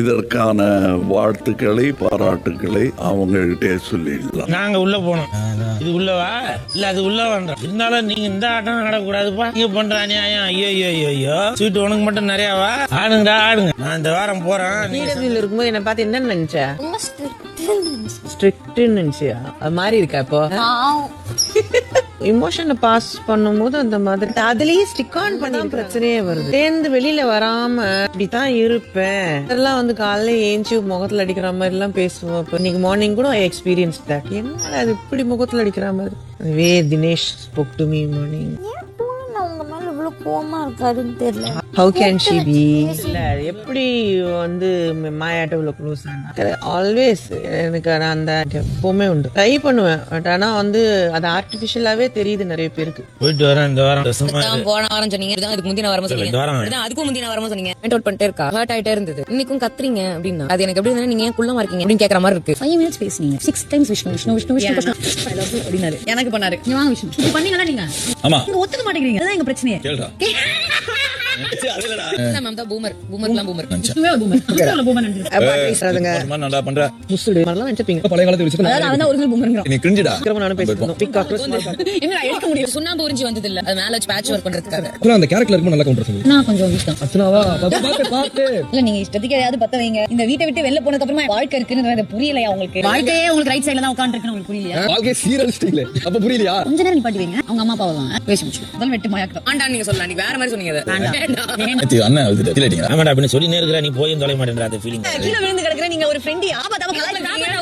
இதற்கான வாழ்த்துக்களை பாராட்டுக்களை அவங்ககிட்டே சொல்லிடலாம். நாங்க உள்ள போனோம், இது உள்ளவா இல்ல அது உள்ளவான்றோம். இருந்தாலும் நீங்க இந்த ஆட்டம் ஆடக்கூடாதுப்பா, நீங்க பண்ற அநியாயம். ஐயோ ஐயோ ஐயோ, ஸ்வீட் உனக்கு மட்டும் நிறையாவா? ஆடுங்கடா ஆடுங்க. நான் இந்த வாரம் போறேன். இருக்கும்போது என்ன பார்த்து என்ன நினைச்சா? ஸ்ட்ரிக்ட் நினைச்சியா? அது மாதிரி இருக்கா இப்போ? இமோஷனை பாஸ் பண்ணும்போது அந்த மாதிரி அதுலயே ஸ்டிக் ஆன் பண்ணா பிரச்சனையே வருது. சேர்ந்து வெளியில வராம இப்படித்தான் இருப்பேன். அதெல்லாம் வந்து காலைல ஏஞ்சி முகத்துல அடிக்கிற மாதிரி எல்லாம் பேசுவோம். இப்போ இன்னைக்கு மார்னிங் கூட ஐ எக்ஸ்பீரியன்ஸ் தட். என்ன அது இப்படி முகத்துல அடிக்கிற மாதிரி? வே Dinesh spoke to me morning. Coma இருக்காருன்னு தெரியல. How can she be? இல்ல எப்படி வந்து மாயாட்ட இவ்வளவு க்ளோஸ் ஆனா? ஆல்வேஸ் எனக்கு அந்த எப்பவுமே உண்டு. ட்ரை பண்ணுவேன், பட் ஆனா வந்து அது ஆர்டிபிஷியலாவே தெரியுது நிறைய பேருக்கு. போயிட்டு வரேன் இந்த வாரம். போன வாரம் சொன்னீங்க, அதுக்கு முந்தின வாரம் சொன்னீங்க, அதுக்கும் முந்தின வாரம் சொன்னீங்க. மெண்ட் அவுட் பண்ணிட்டே இருக்கா, ஹர்ட் ஆயிட்டே இருந்தது. இன்னைக்கும் கத்துறீங்க அப்படின்னா அது எனக்கு எப்படி இருந்தா நீங்க ஏன் குள்ளமா இருக்கீங்க அப்படின்னு கேக்குற மாதிரி இருக்கு. 5 minutes பேசுனீங்க, 6 times Vishnu Vishnu Vishnu Vishnu I love you அப்படினாரு. எனக்கு பண்ணாரு, நீ வாங்க விஷ்ணு இப்படி பண்ணீங்களா நீங்க? ஆமா, நீங்க ஒத்துக்க மாட்டேங்கிறீங்க, அதான் எங்க பிரச்சனையே. கேளுடா மேம் தான் பூமர் பூமர்லாம் பூமர் விஷ்ணுவே பூமர் விஷ்ணுல பூமர் நினைச்சு அப்பா பேசுறதுங்க நல்லா பண்ற முசுடு மாதிரிலாம் நினைச்சீங்க. பழைய காலத்துல வச்சிட்டு அதான் அவன் ஒரிஜினல் பூமர்ங்கற. நீ கிரிஞ்சிடா கிரம நானும் பேசுறோம். பிக் காக்ரோச் என்ன எடுக்க முடியும்? சுண்ணாம்பு உறிஞ்சி வந்தது இல்ல, அது மேல பேட்ச் வர்க் பண்றதுக்காக. அப்புறம் அந்த கேரக்டர்ல இருக்கும் நல்லா கவுண்டர் சொல்லு. நான் கொஞ்சம் வீக் தான். அச்சனாவா பாத்து இல்ல, நீங்க இஷ்டத்துக்கு ஏதாவது பத்த வைங்க. இந்த வீட்டை விட்டு வெளிய போனதுக்கு அப்புறமா வாழ்க்கை இருக்குன்னு புரியலையா உங்களுக்கு? வாழ்க்கையே உங்களுக்கு ரைட் சைடுல தான் உட்கார்ந்திருக்கணும், உங்களுக்கு புரியலையா? வாழ்க்கை சீரியல் ஸ்டைல் அப்ப புரியலையா? கொஞ்ச நேரம் நிப்பாட்டி வைங்க, அவங்க அம்மா அப்பாவலாம் பேசி முடிச்சு முதல்ல வெட்டு மாயாக்கட்டும். ஆண்டா நீங்க சொல்லலாம், நீங்க வேற மாதிரி சொன்னீங்க. அண்ணா அழுதுட்டு ஆமாடா அப்படின்னு சொல்லி நேர்கிற நீ போய் தொலை மாட்டேன்ற அந்த ஃபீலிங். கீழ விழுந்து கிடக்குற நீங்க ஒரு ஃப்ரெண்ட் ஆபத்தாம கலாய்க்க